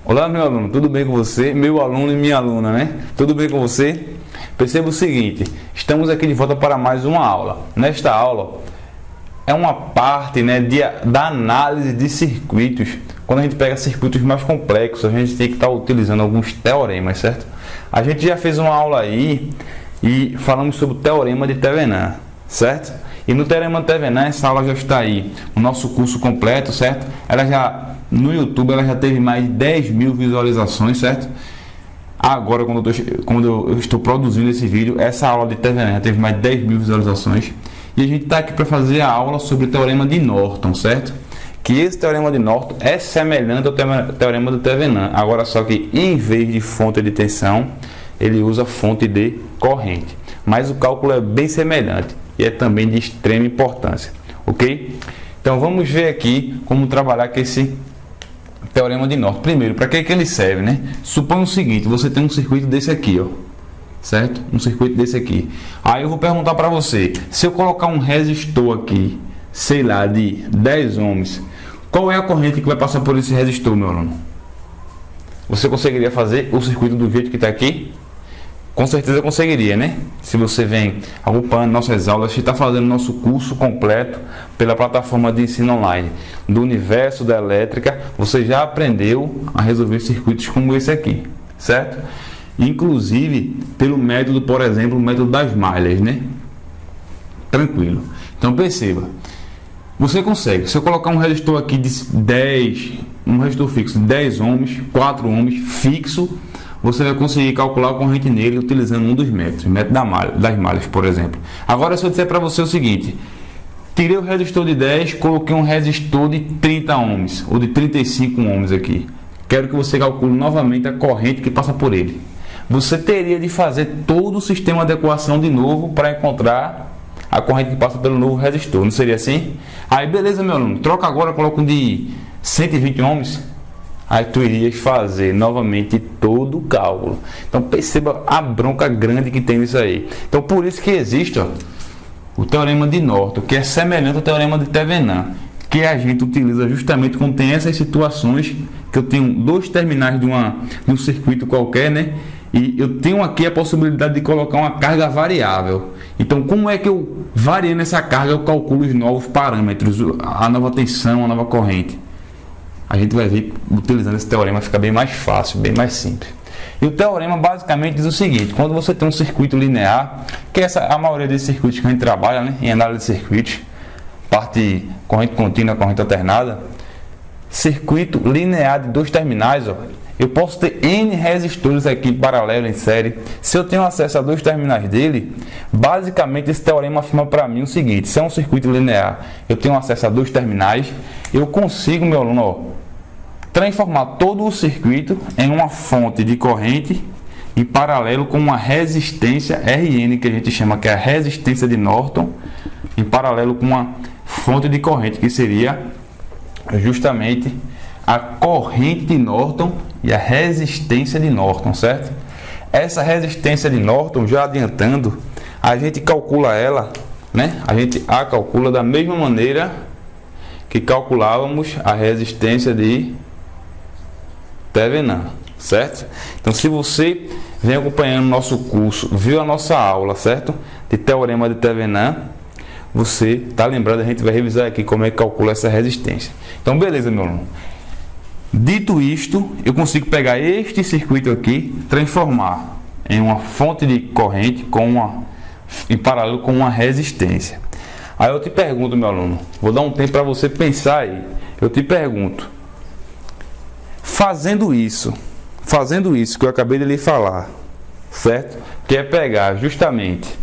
Olá, meu aluno, tudo bem com você? Meu aluno e minha aluna, né? Tudo bem com você? Perceba o seguinte, estamos aqui de volta para mais uma aula. Nesta aula é uma parte, né, da análise de circuitos. Quando a gente pega circuitos mais complexos, a gente tem que estar utilizando alguns teoremas, certo? A gente já fez uma aula aí e falamos sobre o teorema de Thevenin, certo? E no teorema de Thevenin, essa aula já está aí, o nosso curso completo, certo? No YouTube ela já teve mais de 10 mil visualizações, certo? Agora, quando eu estou produzindo esse vídeo, essa aula de Thevenin já teve mais de 10 mil visualizações. E a gente está aqui para fazer a aula sobre o teorema de Norton, certo? Que esse teorema de Norton é semelhante ao teorema do Thevenin. Agora só que em vez de fonte de tensão, ele usa fonte de corrente. Mas o cálculo é bem semelhante e é também de extrema importância, ok? Então vamos ver aqui como trabalhar com esse teorema de Norton. Primeiro, para que ele serve, né? Suponha o seguinte, você tem um circuito desse aqui, ó, certo? Um circuito desse aqui. Aí eu vou perguntar para você, se eu colocar um resistor aqui, sei lá, de 10 ohms, qual é a corrente que vai passar por esse resistor, meu aluno? Você conseguiria fazer o circuito do jeito que está aqui? Com certeza conseguiria, né? Se você vem acompanhando nossas aulas, você está fazendo nosso curso completo pela plataforma de ensino online do universo da elétrica, você já aprendeu a resolver circuitos como esse aqui, certo? Inclusive pelo método, por exemplo, o método das malhas, né? Tranquilo. Então perceba, você consegue, se eu colocar um resistor aqui de 10, um resistor fixo de 10 ohms, 4 ohms fixo, você vai conseguir calcular a corrente nele utilizando um dos métodos, o método das malhas, por exemplo. Agora, se eu disser para você o seguinte, tirei o resistor de 10, coloquei um resistor de 30 ohms, ou de 35 ohms aqui. Quero que você calcule novamente a corrente que passa por ele. Você teria de fazer todo o sistema de equação de novo para encontrar a corrente que passa pelo novo resistor, não seria assim? Aí, beleza, meu aluno, troca agora, coloca um de 120 ohms. Aí tu irias fazer novamente todo o cálculo. Então perceba a bronca grande que tem nisso aí. Então por isso que existe, ó, o teorema de Norton, que é semelhante ao teorema de Thevenin, que a gente utiliza justamente quando tem essas situações que eu tenho dois terminais de um circuito qualquer, né? E eu tenho aqui a possibilidade de colocar uma carga variável. Então como é que eu variando essa carga eu calculo os novos parâmetros, a nova tensão, a nova corrente? A gente vai ver, utilizando esse teorema, fica bem mais fácil, bem mais simples. E o teorema basicamente diz o seguinte, quando você tem um circuito linear, que é a maioria desses circuitos que a gente trabalha, né, em análise de circuitos, parte corrente contínua, corrente alternada, circuito linear de dois terminais, ó, eu posso ter N resistores aqui paralelo em série. Se eu tenho acesso a dois terminais dele, basicamente esse teorema afirma para mim o seguinte, se é um circuito linear, eu tenho acesso a dois terminais, eu consigo, meu aluno, ó, transformar todo o circuito em uma fonte de corrente em paralelo com uma resistência Rn, que a gente chama que é a resistência de Norton, em paralelo com uma fonte de corrente, que seria justamente a corrente de Norton e a resistência de Norton, certo? Essa resistência de Norton, já adiantando, a gente calcula ela, né? A gente a calcula da mesma maneira que calculávamos a resistência de Thevenin, certo? Então, se você vem acompanhando o nosso curso, viu a nossa aula, certo? De teorema de Thevenin, você está lembrado, a gente vai revisar aqui como é que calcula essa resistência. Então, beleza, meu aluno. Dito isto, eu consigo pegar este circuito aqui, transformar em uma fonte de corrente em paralelo com uma resistência. Aí eu te pergunto, meu aluno, vou dar um tempo para você pensar aí. Eu te pergunto, fazendo isso que eu acabei de lhe falar, certo? Quer pegar justamente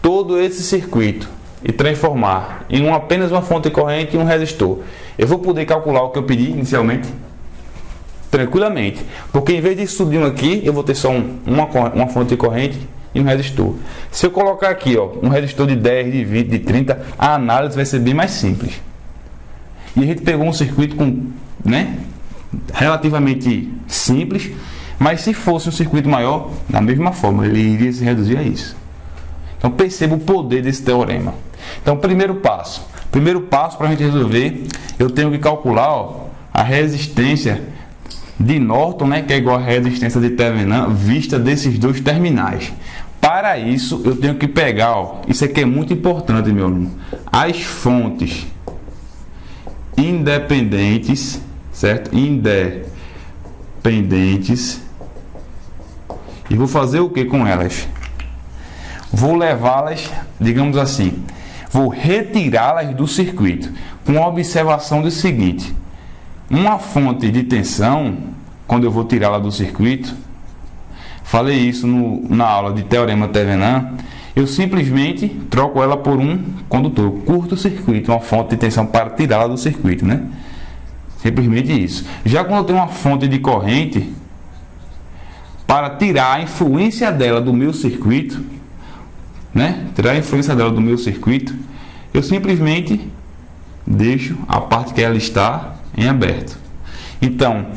todo esse circuito e transformar em apenas uma fonte de corrente e um resistor. Eu vou poder calcular o que eu pedi inicialmente? Tranquilamente. Porque em vez de isso tudo aqui, eu vou ter só uma fonte de corrente e um resistor. Se eu colocar aqui, ó, um resistor de 10, de 20, de 30, a análise vai ser bem mais simples. E a gente pegou um circuito relativamente simples, mas se fosse um circuito maior, da mesma forma, ele iria se reduzir a isso. Então perceba o poder desse teorema. Então, primeiro passo para a gente resolver, eu tenho que calcular, ó, a resistência de Norton, né, que é igual a resistência de Thevenin vista desses dois terminais. Para isso, eu tenho que pegar, ó, isso aqui é muito importante, meu aluno, as fontes independentes, certo? Independentes. E vou fazer o que com elas? Vou levá-las, digamos assim, vou retirá-las do circuito, com a observação do seguinte: uma fonte de tensão, quando eu vou tirá-la do circuito, falei isso na aula de teorema Thevenin, eu simplesmente troco ela por um condutor, curto-circuito, uma fonte de tensão para tirá-la do circuito, né? Simplesmente isso. Já quando eu tenho uma fonte de corrente, para tirar a influência dela do meu circuito, né? Tirar a influência dela do meu circuito, eu simplesmente deixo a parte que ela está em aberto. Então,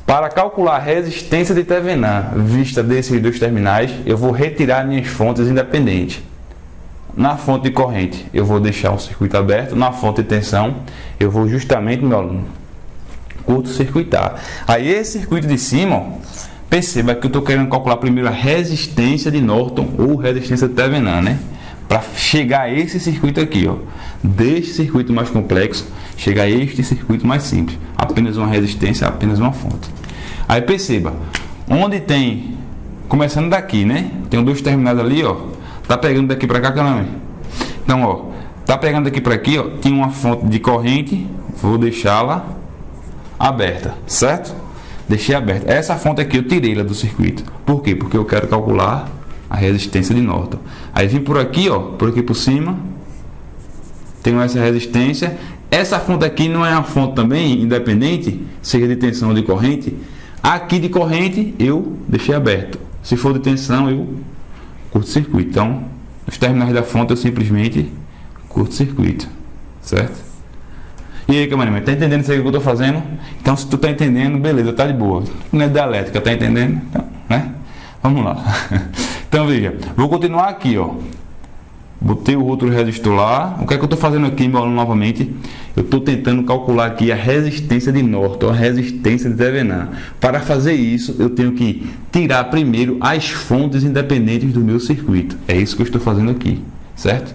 para calcular a resistência de Thevenin vista desses dois terminais, eu vou retirar minhas fontes independentes. Na fonte de corrente, eu vou deixar o circuito aberto. Na fonte de tensão, eu vou justamente, meu aluno, curto-circuitar. Aí esse circuito de cima, ó, perceba que eu estou querendo calcular primeiro a resistência de Norton ou resistência de Thevenin, né? Para chegar a esse circuito aqui, ó, deste circuito mais complexo, chegar a este circuito mais simples. Apenas uma resistência, apenas uma fonte. Aí perceba, onde tem, começando daqui, né? Tem dois terminais ali, ó. Tá pegando daqui para cá, calma aí. Então, ó, tá pegando daqui para aqui, ó. Tem uma fonte de corrente, vou deixá-la aberta, certo? Deixei aberta. Essa fonte aqui eu tirei ela do circuito. Por quê? Porque eu quero calcular a resistência de Norton. Aí vim por aqui, ó, por aqui por cima, tenho essa resistência. Essa fonte aqui não é uma fonte também independente, seja de tensão ou de corrente. Aqui de corrente eu deixei aberto. Se for de tensão, eu curto-circuito. Então, os terminais da fonte eu simplesmente curto-circuito, certo? E aí, camaraman, tá entendendo isso aí que eu tô fazendo? Então, se tu tá entendendo, beleza, tá de boa. Não é da elétrica, tá entendendo? Então, né? Vamos lá. Então, veja, vou continuar aqui, ó. Botei o outro resistor lá. O que é que eu estou fazendo aqui, meu aluno, novamente? Eu estou tentando calcular aqui a resistência de Norton, a resistência de Thevenin. Para fazer isso, eu tenho que tirar primeiro as fontes independentes do meu circuito. É isso que eu estou fazendo aqui, certo?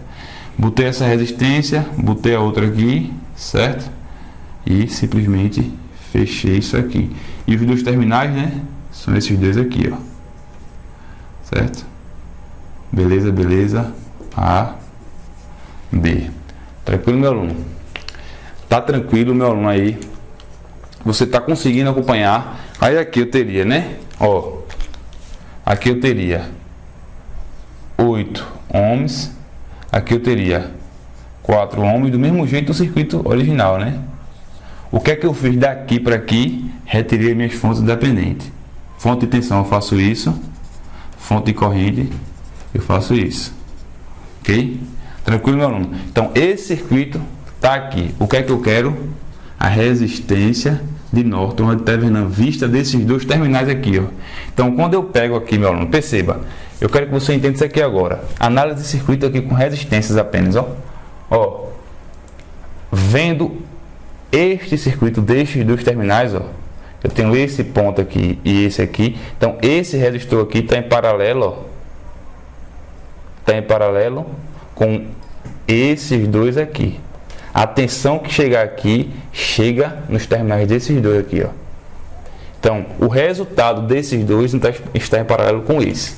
Botei essa resistência, botei a outra aqui, certo? E simplesmente fechei isso aqui. E os dois terminais, né? São esses dois aqui, ó. Certo? Beleza, beleza. A, B. Tranquilo, meu aluno? Tá tranquilo, meu aluno aí? Você tá conseguindo acompanhar? Aí aqui eu teria, né? Ó, aqui eu teria 8 ohms. Aqui eu teria 4 ohms, do mesmo jeito do circuito original, né? O que é que eu fiz daqui para aqui? Retirei minhas fontes independentes. Fonte de tensão eu faço isso. Fonte de corrente eu faço isso. Ok? Tranquilo, meu aluno? Então, esse circuito está aqui. O que é que eu quero? A resistência de Norton de Thevenin vista desses dois terminais aqui, ó. Então, quando eu pego aqui, meu aluno, perceba, eu quero que você entenda isso aqui agora. Análise de circuito aqui com resistências apenas, ó. Ó, vendo este circuito destes dois terminais, ó, eu tenho esse ponto aqui e esse aqui. Então, esse resistor aqui está em paralelo, ó. Está em paralelo com esses dois aqui. A tensão que chegar aqui chega nos terminais desses dois aqui, ó. Então, o resultado desses dois está em paralelo com esse.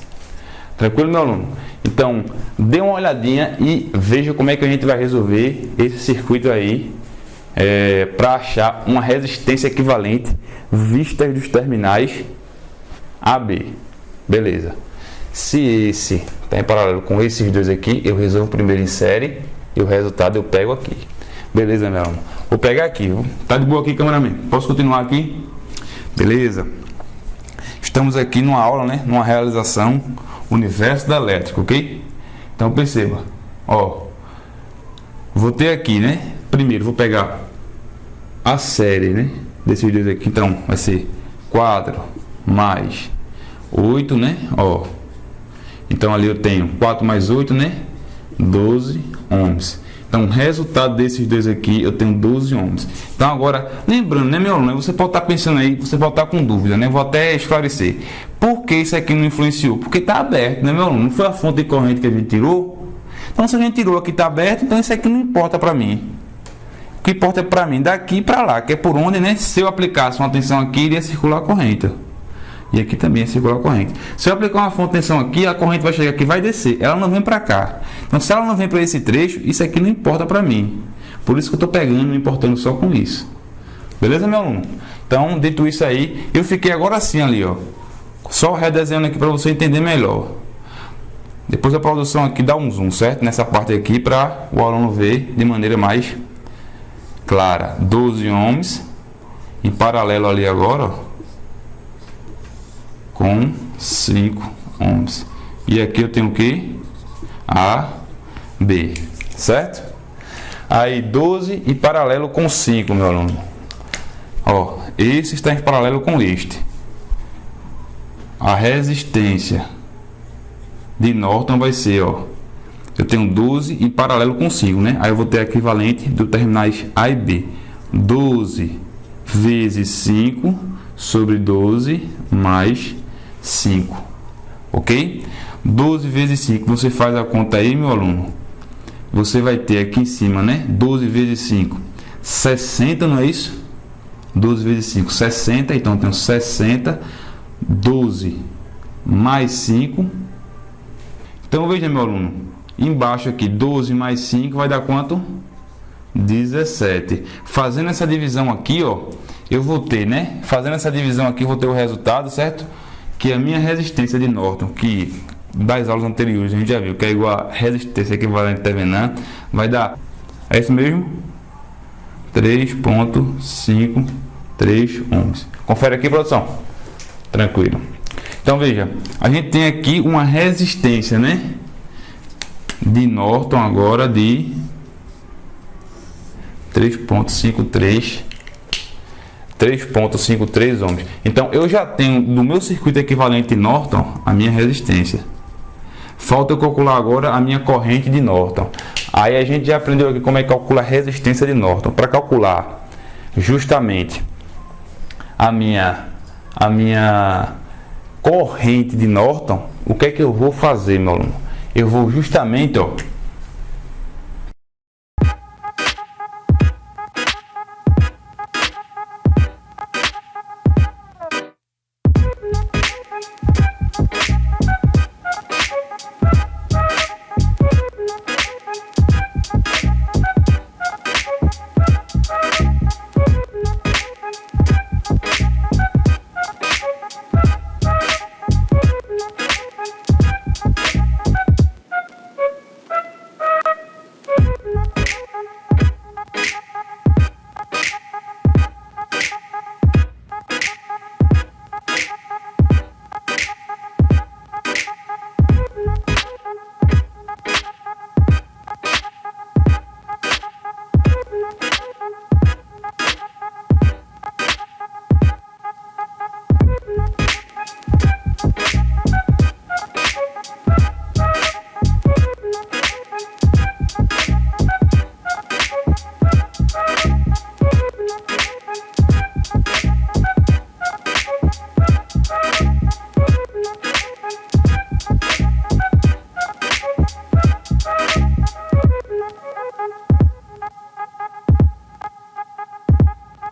Tranquilo, meu aluno? Então, dê uma olhadinha e veja como é que a gente vai resolver esse circuito aí para achar uma resistência equivalente vistas dos terminais AB. Beleza. Se esse está em paralelo com esses dois aqui, eu resolvo primeiro em série e o resultado eu pego aqui. Beleza, meu aluno? Vou pegar aqui. Tá de boa aqui, cameraman? Posso continuar aqui? Beleza. Estamos aqui numa aula, né? Numa realização universo da elétrica, ok? Então perceba, ó, vou ter aqui, né? Primeiro vou pegar a série, né? Desses dois aqui, então vai ser 4 mais 8, né? Ó, então ali eu tenho 4 mais 8, né? 12 ohms. Então, resultado desses dois aqui, eu tenho 12 ohms. Então, agora, lembrando, né, meu aluno, você pode estar pensando aí, você pode estar com dúvida, né? Vou até esclarecer. Por que isso aqui não influenciou? Porque está aberto, né, meu aluno? Não foi a fonte de corrente que a gente tirou? Então, se a gente tirou aqui, está aberto, então isso aqui não importa para mim. O que importa é para mim daqui para lá, que é por onde, né? Se eu aplicasse uma tensão aqui, iria circular a corrente. E aqui também é circular a corrente. Se eu aplicar uma fonte de tensão aqui, a corrente vai chegar aqui e vai descer. Ela não vem para cá. Então, se ela não vem para esse trecho, isso aqui não importa para mim. Por isso que eu estou pegando, me importando só com isso. Beleza, meu aluno? Então, dito isso aí, eu fiquei agora assim ali, ó. Só redesenhando aqui para você entender melhor. Depois a produção aqui dá um zoom, certo? Nessa parte aqui, para o aluno ver de maneira mais clara. 12 ohms. Em paralelo ali agora, ó, com 5 ohms. E aqui eu tenho o que? A, B, certo? Aí 12 em paralelo com 5, meu aluno. Ó, esse está em paralelo com este. A resistência de Norton vai ser, ó, eu tenho 12 em paralelo com 5, né? Aí eu vou ter a equivalente dos terminais A e B. 12 vezes 5 sobre 12 mais 5, ok? 12 vezes 5, você faz a conta aí, meu aluno. Você vai ter aqui em cima, né? 12 vezes 5, 60, não é isso? 12 vezes 5, 60, então eu tenho 60, 12 mais 5. Então veja, meu aluno, embaixo aqui, 12 mais 5 vai dar quanto? 17. Fazendo essa divisão aqui, ó, eu vou ter, né? Fazendo essa divisão aqui, eu vou ter o resultado, certo? Que a minha resistência de Norton, que das aulas anteriores a gente já viu que é igual a resistência equivalente a Thevenin, vai dar, é isso mesmo? 3,53 ohms. Confere aqui, produção. Tranquilo. Então veja, a gente tem aqui uma resistência, né, de Norton agora de 3,53 ohms. Então eu já tenho no meu circuito equivalente Norton a minha resistência. Falta eu calcular agora a minha corrente de Norton. Aí a gente já aprendeu aqui como é que calcula a resistência de Norton. Para calcular justamente a minha corrente de Norton, o que é que eu vou fazer, meu aluno? Eu vou justamente, ó,